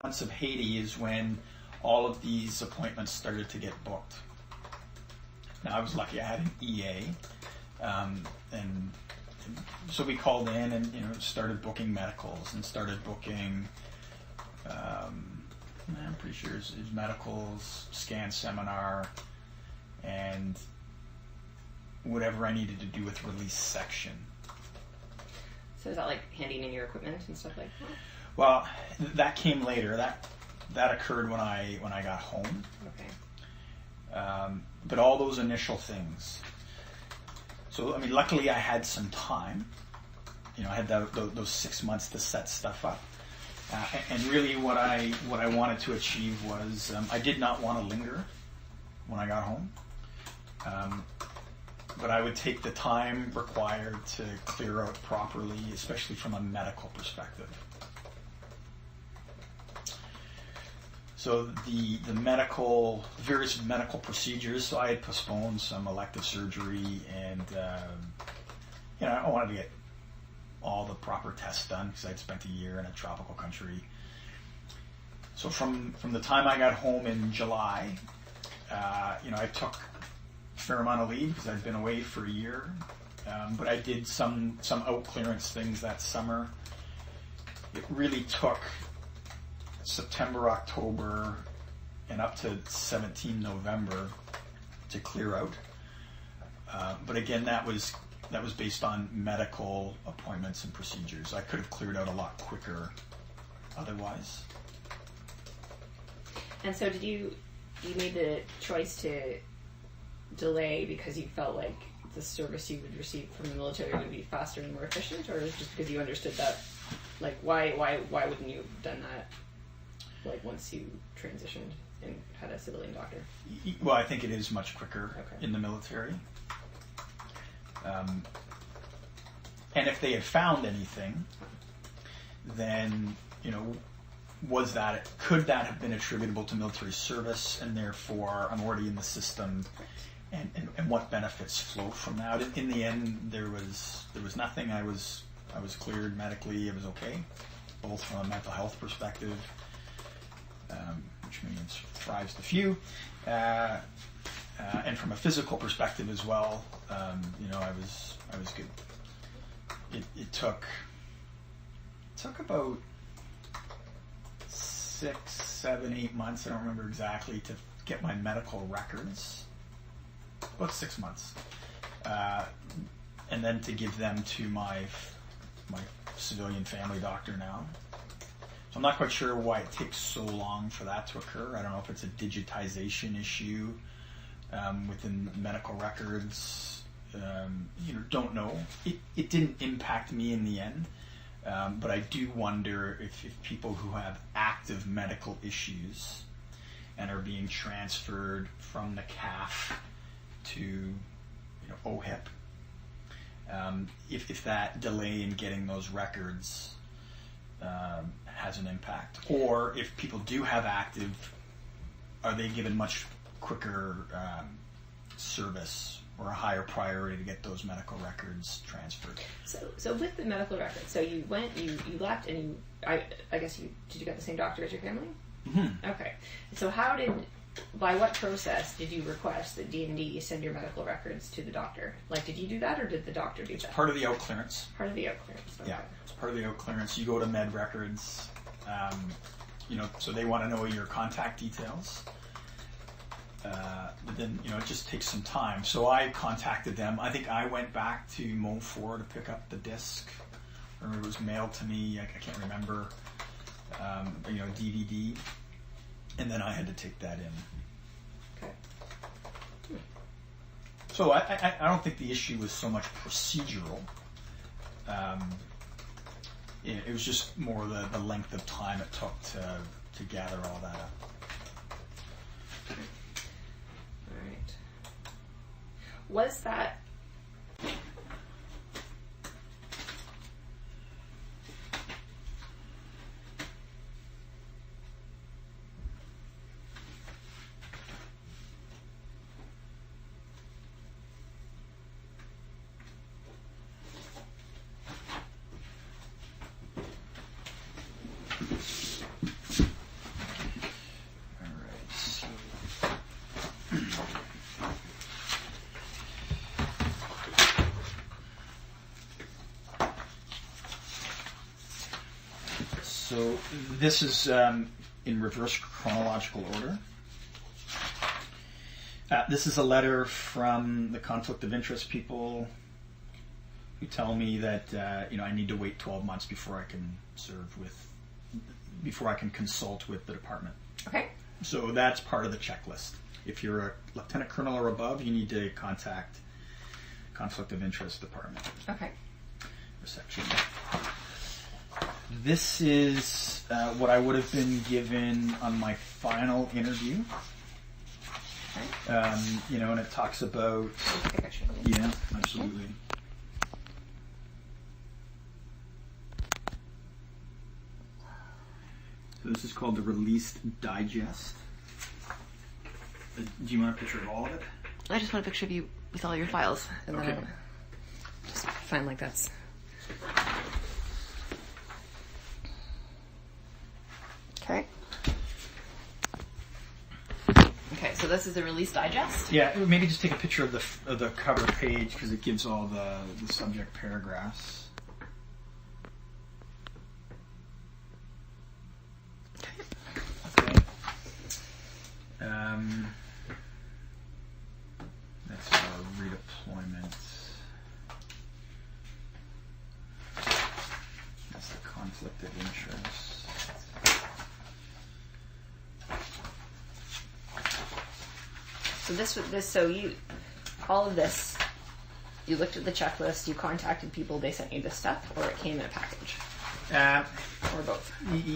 months of Haiti is when all of these appointments started to get booked. Now, I was lucky I had an EA, and so we called in and started booking medicals and started booking. I'm pretty sure it's medicals, scan seminar, and whatever I needed to do with release section. So is that like handing in your equipment and stuff like that? Well, that came later. That occurred when I got home. Okay. But all those initial things. So I mean, luckily I had some time. I had those 6 months to set stuff up. And really, what I wanted to achieve was I did not want to linger when I got home. But I would take the time required to clear out properly, especially from a medical perspective. So the various medical procedures, so I had postponed some elective surgery, and I wanted to get all the proper tests done because I'd spent a year in a tropical country. So from the time I got home in July, I took a fair amount of leave because I'd been away for a year, but I did some out clearance things that summer. It really took September, October, and up to 17 November to clear out. But again, that was based on medical appointments and procedures. I could have cleared out a lot quicker otherwise. And so did you made the choice to delay because you felt like the service you would receive from the military would be faster and more efficient, or just because you understood that, like, why wouldn't you have done that, like, once you transitioned and had a civilian doctor? Well, I think it is much quicker in the military. And if they had found anything, then, could that have been attributable to military service, and therefore I'm already in the system, and what benefits flow from that? In the end, there was nothing. I was cleared medically. It was okay, both from a mental health perspective, which means thrives the few, and from a physical perspective as well. I was good. It took about 6, 7, 8 months, I don't remember exactly, to get my medical records. About 6 months. And then to give them to my civilian family doctor now. So I'm not quite sure why it takes so long for that to occur. I don't know if it's a digitization issue within medical records. Don't know. It didn't impact me in the end. But I do wonder if people who have active medical issues and are being transferred from the CAF to OHIP, if that delay in getting those records has an impact. Or if people do have active, are they given much quicker service or a higher priority to get those medical records transferred? So with the medical records, so you went, you left, and I guess did you get the same doctor as your family? Mm-hmm. Okay. So by what process did you request that D&D send your medical records to the doctor? Like, did you do that, or did the doctor do that? It's part of the out clearance. Part of the out clearance. Okay. Yeah, it's part of the out clearance. You go to med records, so they want to know your contact details. But then, it just takes some time. So I contacted them. I think I went back to Mo 4 to pick up the disc, or it was mailed to me. I can't remember. DVD, and then I had to take that in. Okay. So I don't think the issue was so much procedural. It was just more the length of time it took to gather all that up. All right. Was that... this is in reverse chronological order. This is a letter from the conflict of interest people who tell me that I need to wait 12 months before I can consult with the department. Okay. So that's part of the checklist. If you're a lieutenant colonel or above, you need to contact conflict of interest department. Okay. Or section. This is what I would have been given on my final interview. Okay. And it talks about... Yeah, absolutely. So this is called the Released Digest. Do you want a picture of all of it? I just want a picture of you with all your files. And okay. then I'll just find like that's... Okay. Okay, so this is the Release Digest? Yeah, maybe just take a picture of the cover page because it gives all the subject paragraphs. Okay. That's our redeployment. That's the conflict of interest. So all of this, you looked at the checklist, you contacted people, they sent you this stuff, or it came in a package? Or both?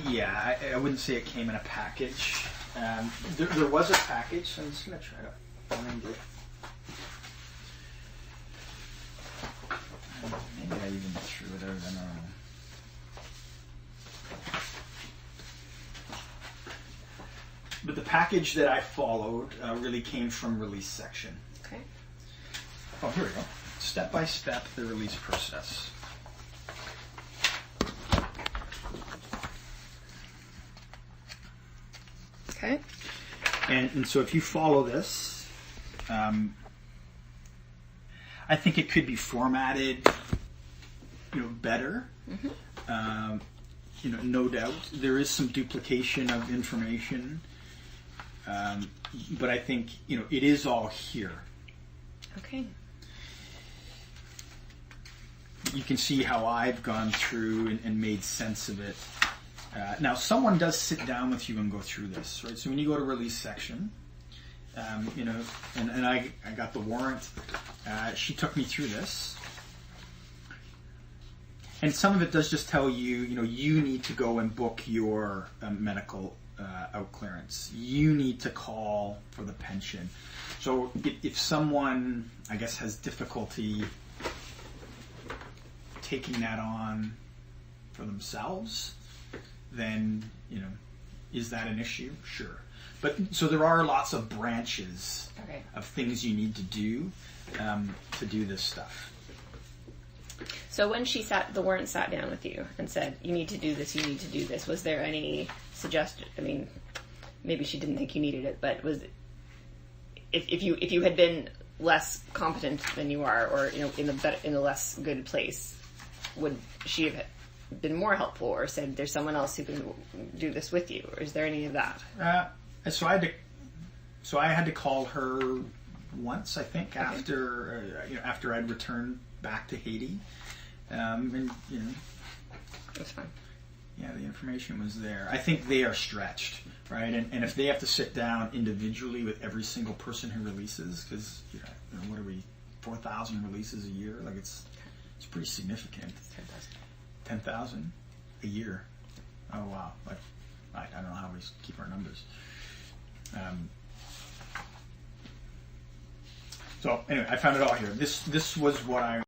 Yeah, I wouldn't say it came in a package. There was a package, so I'm just going to try to find it. Maybe I even threw it out, I don't know. But the package that I followed really came from release section. Okay. Oh, here we go. Step by step, the release process. Okay. And so if you follow this, I think it could be formatted, better. Mm-hmm. No doubt there is some duplication of information. But I think, it is all here. Okay. You can see how I've gone through and made sense of it. Now, someone does sit down with you and go through this, right? So when you go to release section, and I got the warrant, she took me through this. And some of it does just tell you, you need to go and book your medical out clearance. You need to call for the pension. So if someone, I guess, has difficulty taking that on for themselves, then, is that an issue? Sure. But so there are lots of branches of things you need to do this stuff. So when the warrant sat down with you and said, you need to do this, was there any suggestion? I mean, maybe she didn't think you needed it, but if you had been less competent than you are, or in a less good place, would she have been more helpful, or said there's someone else who can do this with you, or is there any of that? So I had to call her once, I think, after I'd returned back to Haiti, that's fine. Yeah, the information was there. I think they are stretched, right? And if they have to sit down individually with every single person who releases, because what are we, 4,000 releases a year? Like it's pretty significant. 10,000 a year. Oh wow! Like I don't know how we keep our numbers. So anyway, I found it all here. This was what I